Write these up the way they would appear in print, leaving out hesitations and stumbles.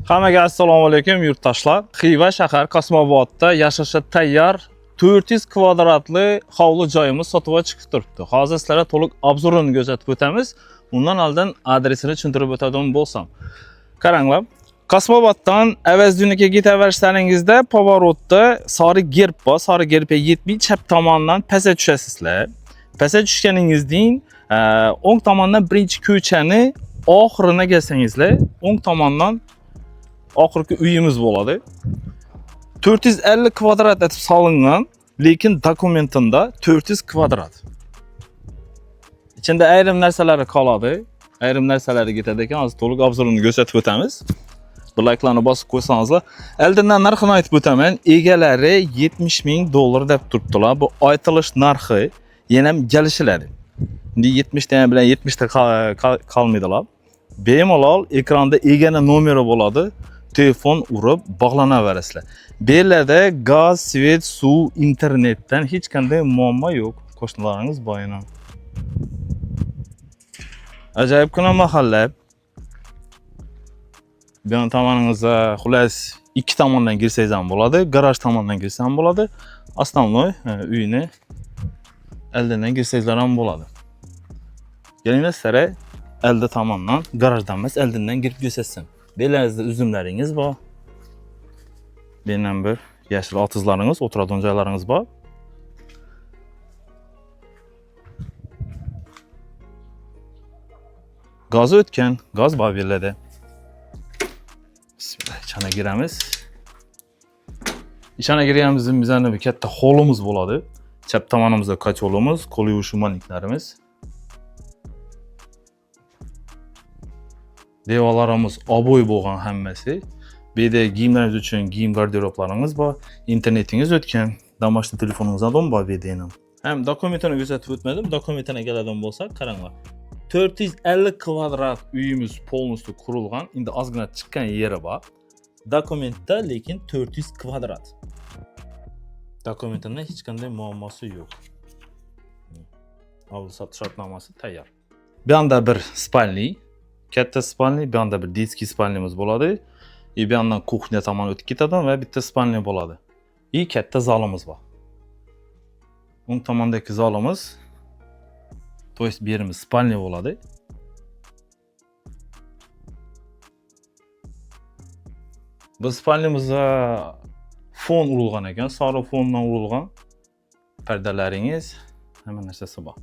Hammaga assalomu alaykum yurtdoshlar. Xiva shahar Kosmobodda yashashga tayyor 400 kvadratli hovli joyimiz sotuvga chiqib turibdi. Hozir sizlarga to'liq obzorini ko'rsatib o'tamiz. Undan oldin adresini tushuntirib o'tadigan bo'lsam. Qaranglar. Kosmoboddan Avazdunaga ketaversalaringizda Pavorotda sari gerb bor. Sari gerbga yetmay chap tomondan pastga tushasizlar. Pastga tushganingizdan o'ng tomondan birinchi ko'chani oxirina kelsangizlar, o'ng tomondan oxirgi uyimiz bo'ladi. 450 kvadrat etib solingan, lekin dokumentimda 400 kvadrat. İçində ayrim narsalar qoladi, ayrim narsalar ketadi ekan. Hozir to'liq obzorini ko'rsatib o'tamiz. Bir like'larni bosib qo'ysangizlar, oldindan narxini aytib o'taman. Egalari $70,000 deb turibdilar. Bu aytilish narxi, yana ham kelishiladi. Endi 70 dan bilan 70 ta qolmaydilar. Bemalol ekranda egani nomeri bo'ladi. Telefon urib bog'lanaverasizlar. Bu yerlarda gaz, svet, suv, internetdan hech qanday muammo yo'q. Qo'shnilaringiz boyina. Ajoyibgina mahalla. Bu yon tomoningizda xullas ikki tomondan girsangiz ham bo'ladi, garaj tomondan girsa ham bo'ladi. Основной uyni oldindan girsangizlar ham bo'ladi. Kelinglar sizlarga oldi tomondan, garajdan emas, oldindan girib ko'rsatsin. Belaringizda uzumlaringiz bor. Benan bir yashil otizlaringiz, o'tiradigan joylaringiz bor. Gaz o'tgan, gaz bor belada. Bismillah, ichana giramiz. Ichana girganimizda bizning bir katta holimiz bo'ladi. Chap tomonimizda kocholimiz, qo'l yuvish shumanliklarimiz. Devorlarimiz oboy bo'lgan hammasi. Bu yerda kiyimlaringiz uchun kiyim garderoblaringiz bor. Internetingiz o'tgan, domashniy telefoningiz ham bor bu yerda. Ham dokumentini ko'rsatib o'tmadim. Dokumentini keladigan bo'lsak, qaranglar. 450 kvadrat uyimiz polностью qurilgan. Endi ozgina chiqqan yeri bor. Dokumentda lekin 400 kvadrat. Dokumentida hech qanday muammosi yo'q. Avl-sotish shartnomasi tayyor. Bu yerda bir spalni, katta spalni, bu yerda bir детский spalnimiz bo'ladi. Bu yandan kuxnya tomon o'tib ketadi va bitta spalni bo'ladi. Katta zalimiz bor. O'ng tomondagi zalimiz, to есть bu yerimiz spalni bo'ladi. Bu spalnimizda fon urilgan ekan, sari fondan urilgan pardalaringiz, hamma narsasi bor.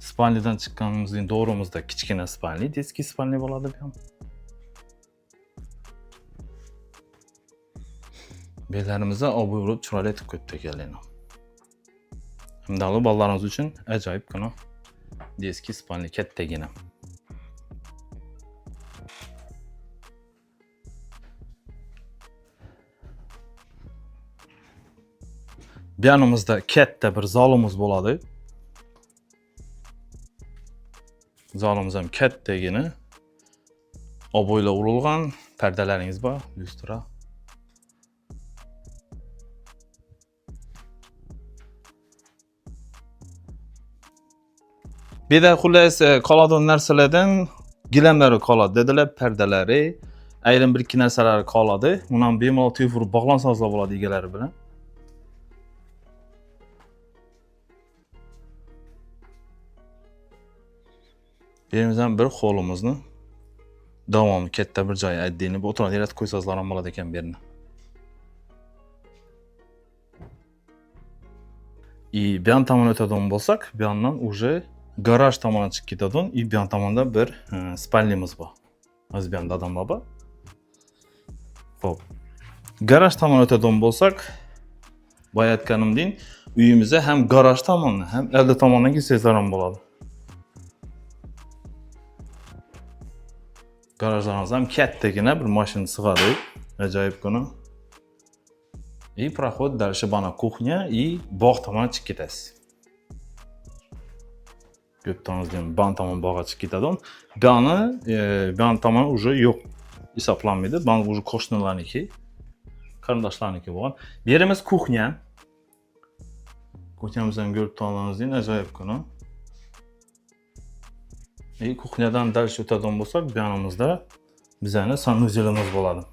Spalnidan chiqqanimizning to'g'rimizda kichkina spalni, детский spalni bo'ladi bu ham. Belarimizda oboy urib chiroyli etib qo'yibdi ekanlar. Hamdali bolalarimiz uchun ajoyibgina детский spalni kattagina. Bu yanimizda katta bir zalimiz bo'ladi. Zalimiz ham kattagina. Oboylar urilgan, pardalaringiz bor, lustra. Bu yerda xullas qoladigan narsalardan gilamlari qoladi, dedilar, pardalari, ayrim bir ikki narsalari qoladi. Uni ham bemalol telefon bog'lansangiz bo'ladi egalari bilan. Berimizdan bir holimizni davomi katta bir joy addini bu o'tiradi yaratib qo'ysangizlar ham bo'ladi ekan bu yerni. Bu yon tomon o'tadigan bo'lsak, bu yondan уже garaj tomoniga chiqib ketadigan, bu yon tomonda bir spalnimiz bor. Hozir bu yonda odam bor. Xo'p. Garaj tomoniga o'tadigan bo'lsak, boya aytganimdek, uyimizda ham garaj tomoni, ham oldi tomondan kirsangizlar ham bo'ladi. Garajlarimiz ham kattagina bir mashina sig'adi. Ajoyibgina. Проход дальше bana kuxnya bog' tomon chiqib ketasiz. Ko'ptonizdan ban tomon bog'ga chiqib ketadi. Ban tomon уже yo'q. Hisoblanmaydi. Ban уже qo'shnilarniki, qarindoshlarniki bo'lgan. Bu yerimiz kuxnya. Kuxnyamizdan ko'rib turganingizdek ajoyibgina. Kuxnyadan dal o'tadigan bo'lsak, bu yonimizda bizani sanuzelimiz bo'ladi.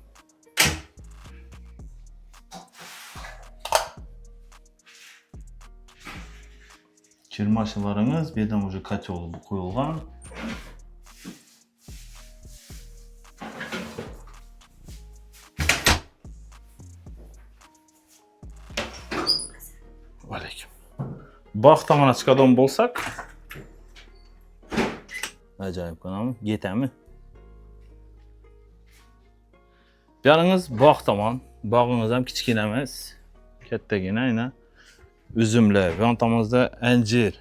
Kirmashlarimiz bu yerdan уже kotol qo'yilgan. Alaykum. Bog' tomon chiqadigan bo'lsak, ajoyib ko'ramiz. Yetami? Bu yoringiz bog' tomon. Bog'imiz ham kichkina emas, kattagina, ayna üzümler. Bu yon tomonda anjir.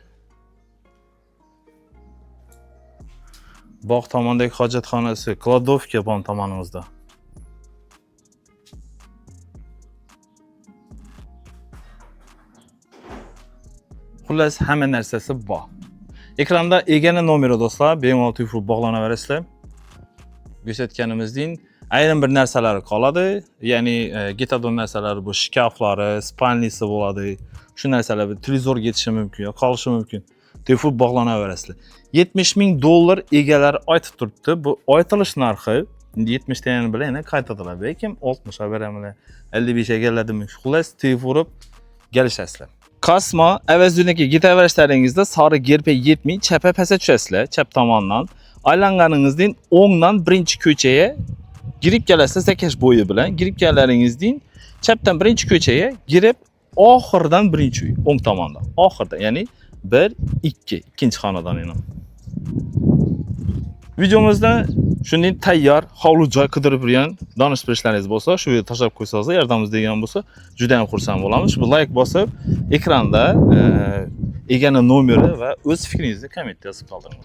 Bog' tomondagi hojatxonasi, kladovka bu tomonimizda. Xullas hamma narsasi bor. Ekranda egani nomeri do'stlar, bemalol telefon bog'lanaverasizlar. Ko'rsatganimizdek, ayrim bir narsalar qoladi. Ya'ni ketadigan narsalar bu shkaflari, spalnisi bo'ladi. Shu narsalar televizorga yetishi mumkin yoki qolishi mumkin. Telefon bog'lanaverasizlar. $70,000 egalar aytib turibdi. Bu aytilish narxi 70 tani bilan yana qaytadilar. Balkim 60 ga beramizlar, 55 ga keladimi? Xullas telefon kelishasizlar. Kasma avazuniki ketaverishlaringizda sari gerpa yetmay chapa pastga tushasizlar, chap tomondan. Aylanganingizdan o'ngdan birinchi ko'chaga girib kelasizlar, zakash bo'yi bilan girib kelganingizdin chapdan birinchi ko'chaga girib oxirdan birinchi uy, o'ng tomonda. Oxirda, ya'ni 1 2 ikkinchi xonadon yana. Videomizda shunday tayyor hovli joy qidirib yurgan donishtirishlariniz bo'lsa, shu yerga tashlab qo'ysangiz, yordamimiz degan bo'lsa, juda ham xursand bo'lamiz. Bu like bosib, ekranda egani nomeri va o'z fikringizni kommentda yozib qoldiring.